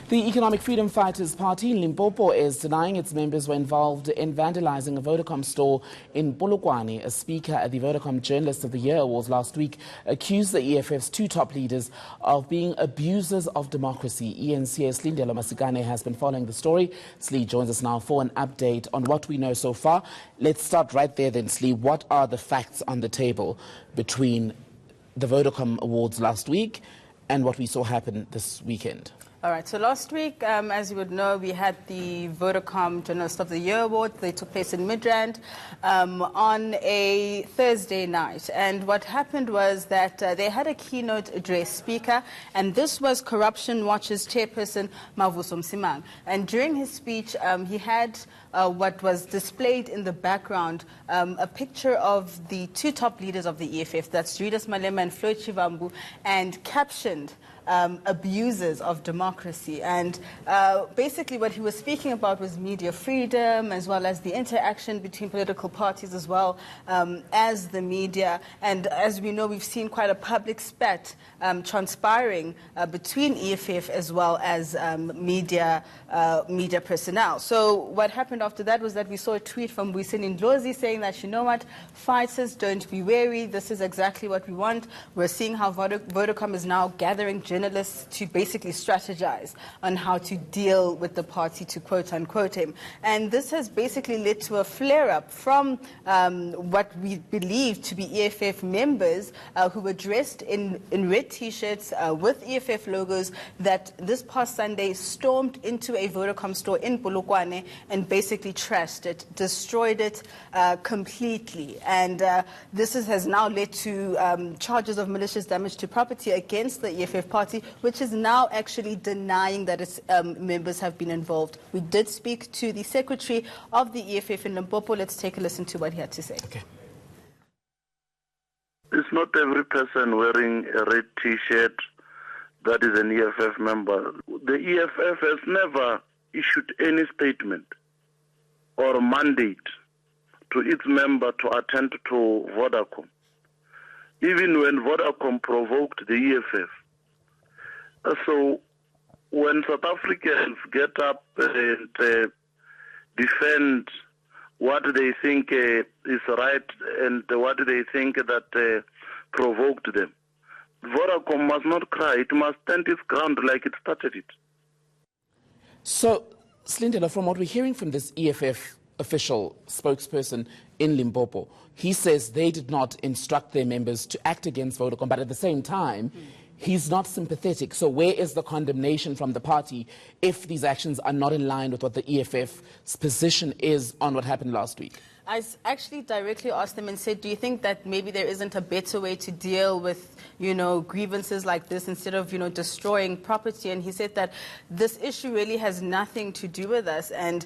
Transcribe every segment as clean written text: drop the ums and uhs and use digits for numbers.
The Economic Freedom Fighters Party in Limpopo is denying its members were involved in vandalizing a Vodacom store in Polokwane. A speaker at the Vodacom Journalist of the Year Awards last week accused the EFF's two top leaders of being abusers of democracy. eNCA Silindelo Masikane has been following the story. Slee joins us now for an update on what we know so far. Let's start right there then, Slee. What are the facts on the table between the Vodacom Awards last week and what we saw happen this weekend? All right, so last week, as you would know, we had the Vodacom Journalist of the Year Awards. They took place in Midrand on a Thursday night. And what happened was that they had a keynote address speaker, and this was Corruption Watch's chairperson, Vodacom Journalist. And during his speech, he had what was displayed in the background, a picture of the two top leaders of the EFF, that's Julius Malema and Floyd Shivambu, and captioned abusers of democracy. And basically what he was speaking about was media freedom, as well as the interaction between political parties, as well as the media. And as we know, we've seen quite a public spat transpiring between EFF as well as media personnel. So what happened after that was that we saw a tweet from Wisini Ndlozi saying that, you know what, fighters, don't be wary. This is exactly what we want. We're seeing how Vodacom is now gathering journalists to basically strategize on how to deal with the party, to quote-unquote him. And this has basically led to a flare-up from what we believe to be EFF members who were dressed in red T-shirts with EFF logos that this past Sunday stormed into a Vodacom store in Polokwane and basically trashed it, destroyed it completely. And this has now led to charges of malicious damage to property against the EFF party, which is now actually denying that its members have been involved. We did speak to the secretary of the EFF in Limpopo. Let's take a listen to what he had to say. Okay. It's not every person wearing a red T-shirt that is an EFF member. The EFF has never issued any statement or mandate to its member to attend to Vodacom. Even when Vodacom provoked the EFF. So when South Africans get up and defend what they think is right and what they think that provoked them, Vodacom must not cry. It must stand its ground like it started it. So, Silindelo, from what we're hearing from this EFF official spokesperson in Limpopo, he says they did not instruct their members to act against Vodacom, but at the same time, he's not sympathetic. So where is the condemnation from the party if these actions are not in line with what the EFF's position is on what happened last week? I actually directly asked them and said, do you think that maybe there isn't a better way to deal with, grievances like this instead of, destroying property? And he said that this issue really has nothing to do with us. And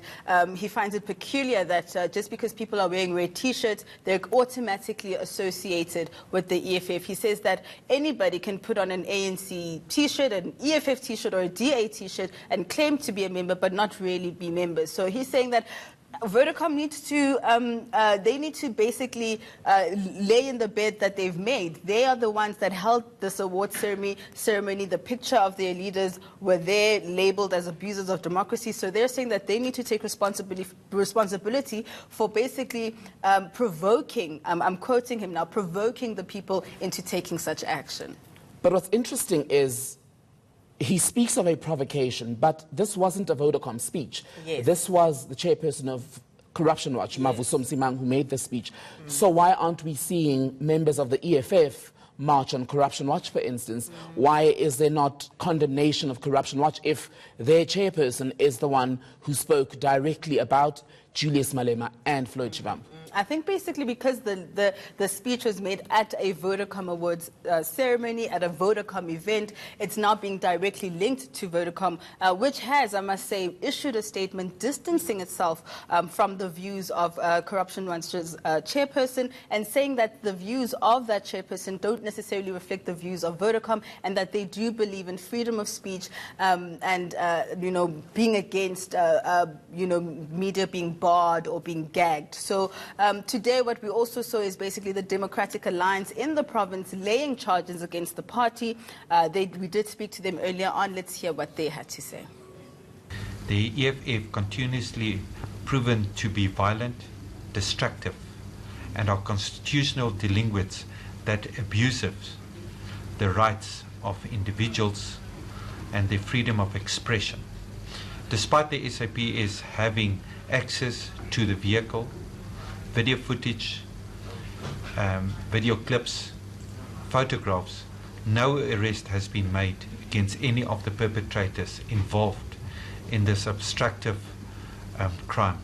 he finds it peculiar that just because people are wearing red T-shirts, they're automatically associated with the EFF. He says that anybody can put on an ANC T-shirt, an EFF T-shirt or a DA T-shirt and claim to be a member but not really be members. So he's saying that Vodacom needs to, they need to basically lay in the bed that they've made. They are the ones that held this award ceremony. The picture of their leaders were there labeled as abusers of democracy. So they're saying that they need to take responsibility for basically provoking, I'm quoting him now, provoking the people into taking such action. But what's interesting is he speaks of a provocation, but this wasn't a Vodacom speech. Yes. This was the chairperson of Corruption Watch, Yes. Vodacom Journalist, who made the speech. So why aren't we seeing members of the EFF march on Corruption Watch, for instance? Why is there not condemnation of Corruption Watch if their chairperson is the one who spoke directly about Julius Malema and Floyd Shivambu? I think basically because the speech was made at a Vodacom Awards ceremony, at a Vodacom event, it's now being directly linked to Vodacom, which has, I must say, issued a statement distancing itself from the views of Corruption Watch's chairperson and saying that the views of that chairperson don't necessarily reflect the views of Vodacom and that they do believe in freedom of speech and, being against, media being barred or being gagged. So Today, what we also saw is basically the Democratic Alliance in the province laying charges against the party. We did speak to them earlier on. Let's hear what they had to say. the EFF continuously proven to be violent, destructive, and are constitutional delinquents that abuses the rights of individuals and their freedom of expression. Despite the SAPS having access to the vehicle, video footage, video clips, photographs, no arrest has been made against any of the perpetrators involved in this obstructive crime.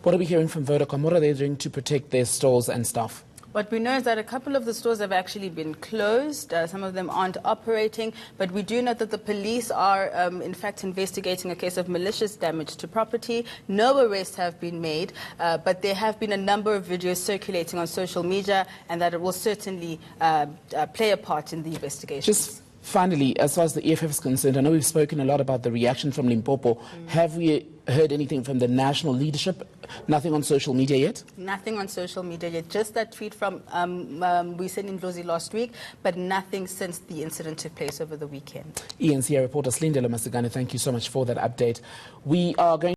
What are we hearing from Vodacom? What are they doing to protect their stores and staff? What we know is that a couple of the stores have actually been closed. Some of them aren't operating. But we do know that the police are, in fact, investigating a case of malicious damage to property. No arrests have been made, but there have been a number of videos circulating on social media, and that it will certainly play a part in the investigation. Just finally, as far as the EFF is concerned, I know we've spoken a lot about the reaction from Limpopo. Have we heard anything from the national leadership? Nothing on social media yet? Nothing on social media yet. Just that tweet from Ndlozi last week, but nothing since the incident took place over the weekend. eNCA reporter Silindelo Masikane, thank you so much for that update. We are going